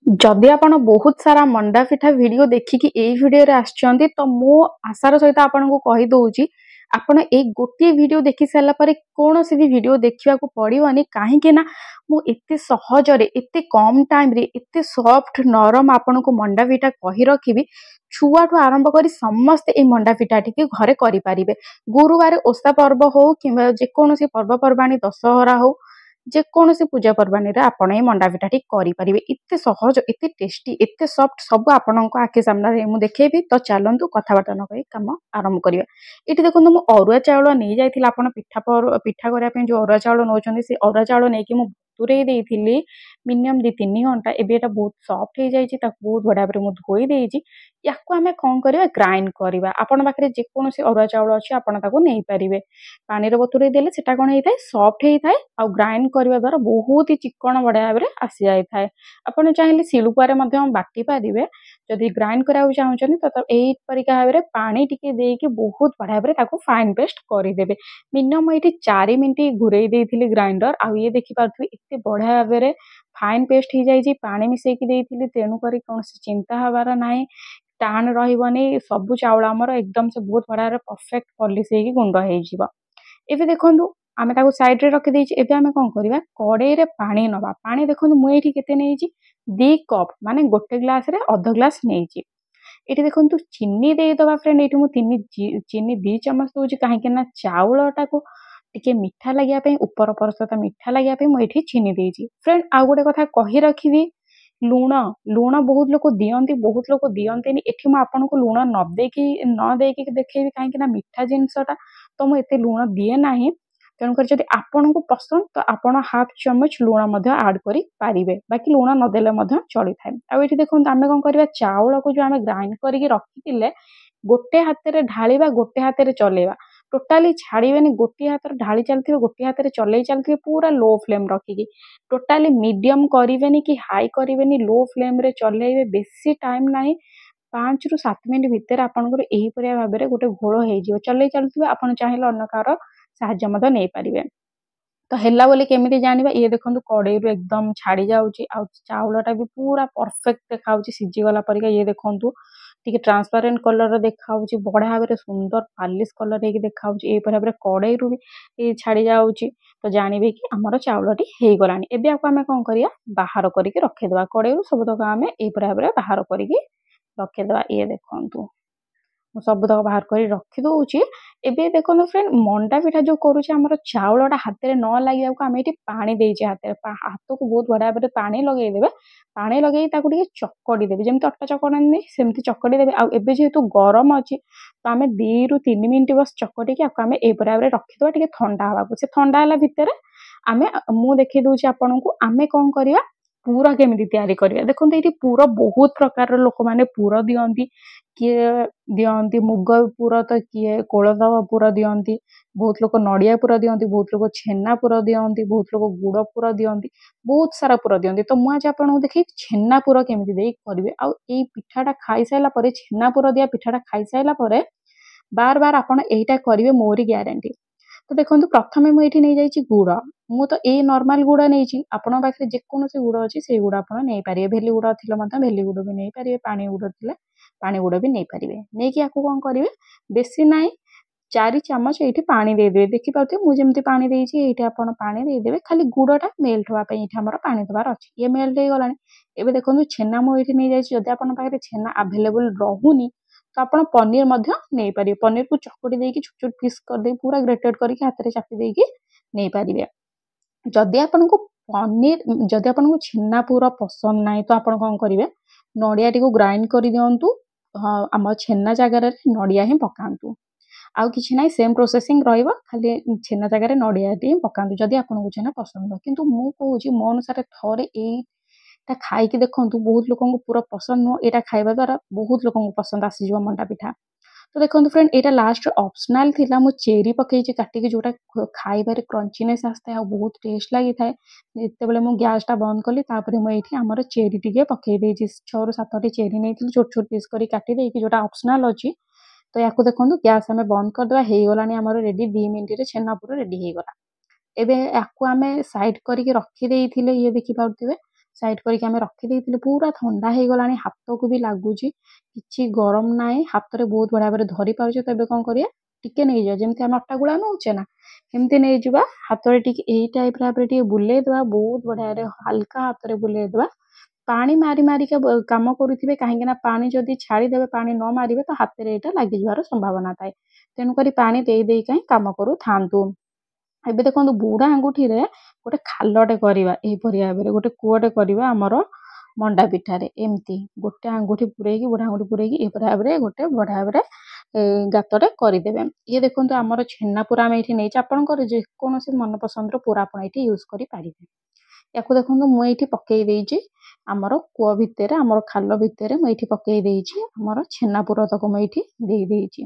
जदि आपण बहुत सारा मंडा पिठा वीडियो देखिकी एई वीडियो रे आछंती तो मो आशार सहित आपण को कहि दउची आपण ए गोटे वीडियो देखि सारा परे कोनोसी भी वीडियो देखिबा को पड़िबनी काहे के ना मो एते सहज रे एते कम टाइम रे एते सॉफ्ट नरम आपण को मंडा पिठा कहि रखिबी छुआठू आरंभ करी समस्त ए मंडा पिठा टिके घरे करि पारिबे। गुरुवार ओषा पर्व हो किबा जे कोनोसी पर्व पर्वाणी दशहरा हो जेकोसी पूजा पर्वाणी रे आपण ए मंडा पिठाटी करि परिबे। एते सहज एते टेस्टी एते सॉफ्ट सब आपनक आखि सामने मु देखेबी तो चलंतु कथाबार्ता न कहि काम आरंभ करिया। एठी देखंतु मु अरुआ चावल नै जाइथिला आपण पिठा करिया पे जो अरुआ चावल नौचंदी से अरुआ चावल नै कि मु तुरे देइथिली मिनिमम 2-3 घंटा। एबे एटा बहुत सॉफ्ट हो जाइछि ता बहुत बडा पर मु धोई देइछि। याको हमें कोन करिया ग्राइंड करिवा। आपण पाखरे जे कोनोसी अरुआ चावल अछि आपण ताको नै परिबे। पानी रे बतुरे देले सेटा कोन हेइथाय सॉफ्ट हेइथाय आ ग्राइंड करबा द्वारा बहुत ही चिकन बडा भाबरे आसी जाय थाए। आपण चाहिले सिलुपारे मध्ये बाटी पारिबे। जदि ग्राइंड कराउ चाहउछन त एई परिका भाबरे पानी टिके देकी बहुत बडा भाबरे ताको फाइन पेस्ट करि देबे। मिनिमम एठी 4 मिनिट घुरई देइथिली ग्राइंडर आ ये देखि पारथि एते बडा भाबरे फाइन पेस्ट ही जाय छी। पानी मिसेई कि देइथिली तेनु करी कोनसी चिंता हबार नाही टाण रहिबनी। सब चावल हमर एकदम से बहुत बडा परफेक्ट पॉलिश हेकी गुंड हेइ जिवो। एबे देखंतु आमे ताको साइड रे रखि देइछि। एबे आमे कोन करबा कड़ाई रे पानी नबा। पानी देखंतु मु एठी केते नेइछि 2 कप माने गोटे ग्लास रे आधा ग्लास नेइछि। एठी देखंतु चीनी देइ दबा फ्रेंड। एठी मु चीनी 2 चम्मच दोछि काहे के ना चावलटा को टिके मीठा लागिया पे ऊपर परसता मीठा लागिया पे मु एठी चीनी देइछि। फ्रेंड आ गोटे कथा कहि रखिबी लूण लूण बहुत लोक दियंती एठी मु आपन को लूण न देकी देखेबी काहे के ना मीठा जिंसटा तो मु एते लूण दिए नाही। तेणुकर जदि आपन को पसंद तो आपण हाफ चम्मच लूण मध्य ऐड करि पारिबे। बाकी लूण न देले मध्य चली थाए। आ एठी देखंतु आमे कोन करबा चावल को जो आमे ग्राइंड करिके रखितिले गोटे हाथ रे ढालिबा गोटे हाथ रे चलेबा। टोटाली छाड़ीबेनी गोटे हाथ रे ढाली चलथिबे गोटे हाथ रे चलेई चलथिबे पूरा लो फ्लेम रखिकी। टोटाली मीडियम करिबेनी कि हाई करिबेनी लो फ्लेम रे चलेइबे। बेसी टाइम नाही 5 रु 7 मिनिट भितर आपनकर एही परिया भाबरे गोटे घोळ हेइ जिवो। चलेई चलथिबे आपण चाहिले अन्य कार साहाय्य मद नै पारिबे। तो हेला बोली केमिति जानिबा ये देखंतु कड़ाई रो एकदम छाड़ी जाउची आ चावलटा भी पूरा परफेक्ट देखाउची सिजी गला परिका। ये देखंतु टिके ट्रांसपेरेंट कलर रो देखाउची बडा भाबरे सुंदर पालिश कलर हेकी देखाउची। ए पर भाबरे कड़ाई रो भी छाड़ी जाउची तो जानिबे कि हमर चावलटी हेइ गलानी। एबे आको हमें कोन करिया बाहर करिके रखे देबा। कड़ाई रो सब तक हमें ए पर भाबरे बाहर करिके रखे देबा। ये देखंतु सब तक बाहर कर रखी दउची। एबे देखो फ्रेंड मंडा पिठा जो करूचे हमर चावलटा हाथ रे न लागिया को आमे एठी पानी देइचे हाथ को बहुत बडा बडा पानी लगेई देबे। पानी लगेई ताकू टिके चकड़ी देबे जेमति अट्टा चकड़ानी सेमति चकड़ी देबे। आ एबे जेहेतु गरम अछि तो आमे 2 रु 3 मिनिट बस चकड़ी के आको आमे ए पराबरे रखि दबा टिके ठंडा हवा को। से ठंडा हला भितरे आमे मु देखि दउची आपन को आमे कोन करिया पूरा केमिति तयारी करिया। देखंतु एठी पूरा बहुत प्रकार लोक माने पूरा दियंती किए दियंती मुग पूरा तो किए कोलथ पूरा दियंती बहुत लोक नड़िया पूरा दियंती बहुत लोक छेना पूरा दियंती बहुत लोक गुड़ पूरा दियंती बहुत सारा पूरा दियंती। तो मु आज आपन देखि छेना पूरा केमिति देई करिवे। आ एई पिठाटा खाई साइला परे छेना पूरा दिया पिठाटा खाई साइला परे बार बार आपन एइटा करिवे मोरी ग्यारंटी। तो देखंतु प्रथमे मु एठी नै जाइछि गुड़। मु तो ए नॉर्मल गुड़ नैछि आपन पाखरे जे कोनोसी गुड़ अछि से गुड़ आपन नै पारिबे। भेली गुड़ थिले मत भेली गुड़ भी नै पारिबे। पानी गुड़ थिले पानी गुड़ भी नै पारिबे। नै कि आकु कोन करिवे बेसी नाइ 4 चम्मच एठी पानी दे देबे। देखि पाउथे मु जेमति पानी देइछि एठी आपन पानी दे देबे। खाली गुड़टा मेल्ट होवा पई एठी हमर पानी दबार अछि। ये मेल्ट हे गलानी। एबे देखंतु छेना मु एठी नै जाइछि। जदि आपन पाखरे छेना अवेलेबल रहुनी तो आपण पनीर मध्य नै पारिबे। पनीर को चकड़ी देकी छोट छोट पीस कर दे पूरा ग्रेटेड करके हाथ रे चापी देकी नै पारिबे। जदि आपन को पनीर जदि आपन को छेना पूरा पसंद नाही तो आपण कोन करिवे नड़िया टी को ग्राइंड करि दियंतु। हम छेना जगह रे नड़िया ही पकांतु आउ किछि नाही सेम प्रोसेसिंग रहइबो। खाली छेना जगह रे नड़िया टी पकांतु जदि आपन को छेना पसंद। किंतु मु कहूची मो अनुसार थोरे एटा खाई के देखंतु बहुत लोकन को पूरा पसंद न एटा खाइबा द्वारा बहुत लोकन को पसंद आसी जिवो मंडा पिठा। तो देखंतु फ्रेंड एटा लास्ट ऑप्शनल थिला मु चेरी पकेइछि काटी के जोटा खाइबारे क्रंचीनेस आस्ते आ बहुत टेस्ट लागि थाए। एते बेले मु गैस टा बंद कली तापरे मु एठी हमर चेरी टिके पकेइ देछि 6 रु 7 टी चेरी नेथिल छोट छोट पीस करी काटी देछि जोटा ऑप्शनल अछि। तो याको देखंतु गैस हमें बंद कर देबा हेइ गलानी हमर रेडी 2 मिनिट रे छेना पूरा रेडी हेइ गला। एबे याको हमें साइड करी के रखि देइथिले ये देखि पाउथिबे साइड करके आमे रखी देइथिलु पूरा ठंडा हे गलानी हाथ को भी लागुची किछि गरम नाइ हाथ रे बहुत बढिया भाबरे धरि पाउचे तबे कोन करिया टिके नै जा जेमति हम अट्टा गुळा नउचे ना एमति नै जुबा हाथ रे टिके एई टाइप रे टिके बुले दवा बहुत बढिया रे हल्का हाथ रे बुले दवा पानी मारी मारी के काम करूथिबे काहे ना पानी जदी छाड़ी देबे पानी न मारिबे तो हाथ रे एटा लागि जवार संभावना थाए तेनु करी पानी देई देई काई काम करू थांतु एबे देखो बुढ़ा आंगुठी रे गोटे खालटे करवा यहीपरि भाव में गोटे कूटे करवा आमर मंडा पिठारे एमती गोटे आंगुठी पुरेकी बुढ़ा आंगुठी पुरेकी यहीपरि भाव में गोटे बढ़िया भाव गातटे करदेवे ये देखो आमर छेना पूरा आम ये नहीं आपंकर जेकोसी मन पसंद पूरा आप यूज करें या देखो मुझे पकई देइछि आमर कूଅ भितर आमर खाल भितर मुझे पकई देइछि आमर छेना पूरा तक मुझे दे देइछि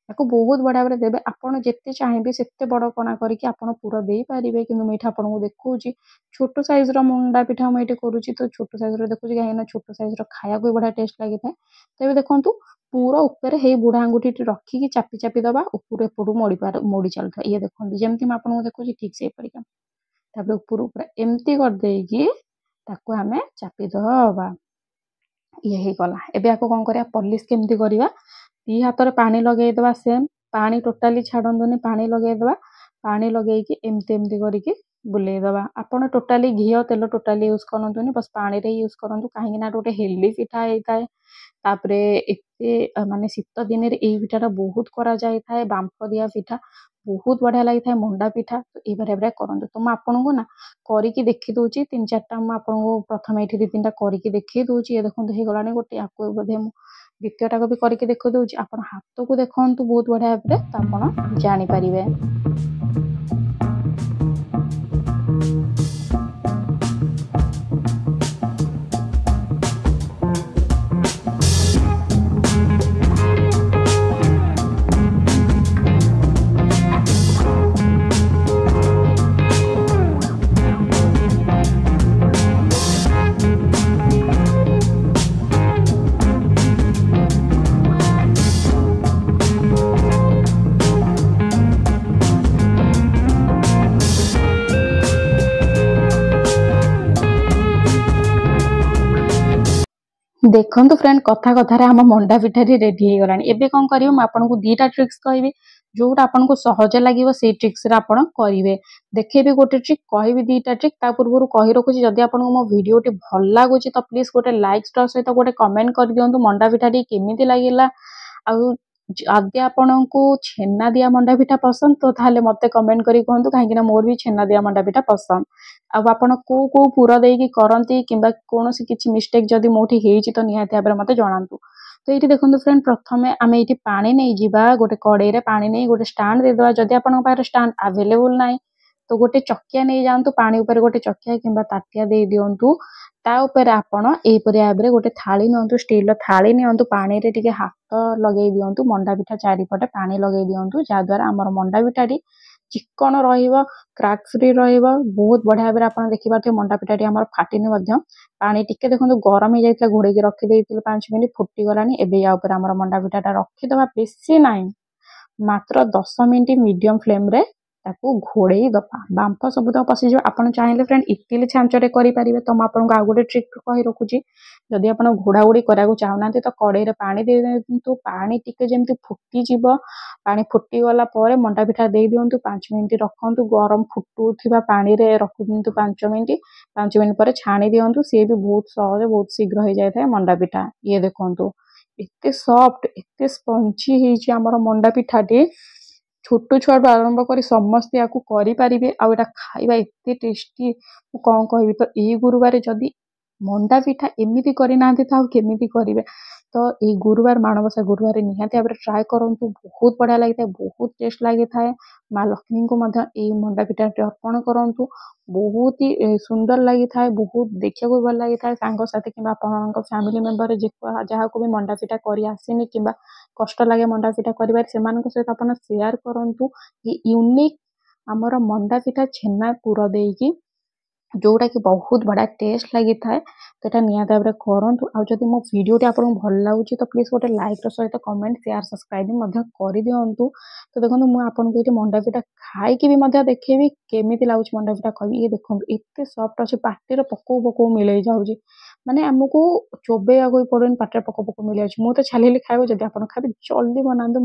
याको बहुत बड़ा भाव देवे आपड़ जिते चाहिए से बड़ कणा करके आप पूरा दे पारे कि मुझे आपको देखा छोट सैज मंडा पिठा मुझे करुँची तो छोट सैज देखुची कहीं छोट सैज खाया भी बढ़िया टेस्ट लगी था तेज देखूँ पूरा ऊपर हे बुढ़ा आंगुठी रखिकी चापी चापी दबा ऊपर एपटू मोड़ी चलता ये देखो जमी आपको देखुची ठीक से परिका तापर ऊपर ऊपर एमती करदेकी ताकू आमे चापी दबा ये गला एबे आको कौन करिया पॉलिश केमती करिया दी हाथ रे पानी लगेई दबा सेम पानी टोटाली छाड़ंदुनी पानी लगेई दबा पानी लगेई एमती एमती करके बुलेई दबा आपण टोटाली घिओ तेल टोटाली यूज करंतुनी बस पानी रे यूज करंतु काहे ना गोटे हेल्दी पिठा होता है तापरे एते माने शीत दिन रे एई पिठाटा बहुत करा जाय थाए बांफ दिया पिठा बहुत बढ़िया लगी था मंडा पिठा तो ये भाई करंतु तो मैं आपन को ना करके देखी दूची 3-4टा मैं आपन को प्रथम ये 2-3टा करके देखी दूची ये देखो हे गलानी गोटे आपको बोधे द्वितीयटा को भी करके देखो दूची आपन हाथ को देखंतु बहुत बढ़िया भाबरे तो आपन जानि परिबे। देखो तो फ्रेंड कथा कथार आम मंडा पिठा रेडी हो गलानी एबे कौन करियो मैं आपन को दीटा ट्रिक्स कहबी जोटा आपन को सहज लागिवो से ट्रिक्स रे आपन करिवे देखेबे गोटे ट्रिक कहबी दीटा ट्रिक ता पूर्व कहि रखुची जदी आपन को मो वीडियो टी भल लागुची तो प्लीज गोटे लाइक स्टार सहित गोटे कमेंट कर दियंतु मंडा पिठा टी केमिति लागिला आ आदि आपन को छेना दिया मंडा पिठा पसंद तो ताले मते कमेंट करी कहंतु काहे कि मोर भी छेना दिया मंडा पिठा पसंद अब आपन को पूरा देकी करंती किंबा कोनोसी किछि मिस्टेक जदी मोठी हेइची तो निहाती आबरे मते जणांतु तो ये देखो फ्रेंड प्रथमे आम ये पानी नहीं जीवा गोटे कड़े रे पानी नहीं गोटे स्टांड दे दवा जदी आपन पाखरे स्टांड अवेलेबल नाही तो गोटे चकिया नहीं जांतु पानी ऊपर गोटे चकिया किंबा ताटिया दे दियंतु ता ऊपर आपण एपरि भाबरे गोटे थाली नियंतु स्टील थाली नियंतु पानी रे टिके हाथ लगेई दियंतु मंडा पिठा चारिपटे पानी लगेई दियंतु जा द्वारा हमर मंडा पिठाटी चिकन रहिबो क्रैक फ्री रहिबो बहुत बढ़िया भाबरे आपण देखि पाथे मंडा पिठाटी हमर फाटिनी मध्य पानी टिके देखो गरम हो जाइतला घोड़े के रखि देइतिल 5 मिनिट फुटी गलानी एबे या ऊपर हमर मंडा पिठाटा रखि दबा बेसी नाही मात्र 10 मिनिट मीडियम फ्लेम रे ताकू घोड़े दबा बांफ सब तक पसी जो आपण चाहिले फ्रेंड इटिली छांचरे करि परिबे तो म आपन को आ गोटे ट्रिक कहि रखुची जदी आपण घोड़ा घोड़ी करा को चाहनाते तो कड़े रे पानी दे देंतु पानी टिके जेमति फुटी जीवो पानी फुटी गला परे मंडा पिठा दे दियंतु 5 मिनिट रखंतु गरम फुटुथिबा पानी रे रखुंतु 5 मिनिट पर छाणी दियंतु से भी बहुत सहज बहुत शीघ्र हो जाय थाए मंडा पिठा ये देखंतु एते सॉफ्ट एते स्पंजी हेची हमर मंडा पिठाटी छोट छुआ आरंभ कर समस्त या करि परिबे आ एटा खाइबा एते टेस्टी कौन कहबी तो यही गुरुवार जदी मंडा पिठा एमिति करि नांती था केमिति करिवे तो ये गुरुवार माणबसा गुरुवार निहाती भाबरे ट्राई करंतु बहुत बढ़िया लगी था बहुत टेस्ट लगी था माँ लक्ष्मी को मध्य ए मंडा पिठा अर्पण करंतु बहुत ही सुंदर लगी था बहुत देखा भल लगी था सांग साथी कि फैमिली मेंबर जहाँ को भी मंडा पिठा करि आसीनी कि कष्ट लगे मंडा पिठा करिबार सेमानक सहित आपण शेयर करंतु ये यूनिक हमर मंडा पिठा छेना पूरा देकी जोटा कि बहुत बड़ा टेस्ट लगी थाए तो एटा निहाती भाବରେ କରନ୍ତୁ ଆଉ ଯଦି ମୋ ଭିडिଓଟି ଆପଣଙ୍କୁ ଭଲ ଲାଗୁଛି ତ ପ୍ଲିଜ୍ ଗୋଟେ ଲାଇକ୍ର ସହିତ କମେଣ୍ଟ ସେୟାର ସବସ୍କ୍ରାଇବ ମଧ୍ୟ କରିଦିଅନ୍ତୁ। ତ ଦେଖନ୍ତୁ ମୁଁ ଆପଣଙ୍କୁ ଏଇଠି ମଣ୍ଡା ପିଠା ଖାଇକି ବି ମଧ୍ୟ ଦେଖେଇବି କେମିତି ଲାଗୁଛି ମଣ୍ଡା ପିଠା କହିବି। ଇଏ ଦେଖନ୍ତୁ ଏତେ ସଫ୍ଟ ଅଛି ପାଟିରେ ପକଉ ପକଉ ମିଳେଇ ଯାଉଛି ମାନେ ଆମକୁ ଚୋବେଇବାକୁ ବି ପଡୁନି ପାଟିରେ ପକଉ ପକଉ ମିଳିଯାଉଛି। ମୁଁ ତ ଛାଲି ଖାଇବ ଯଦି ଆପଣ ଖାଇବେ ଜଲ୍ଦି ବନାନ୍ତୁ।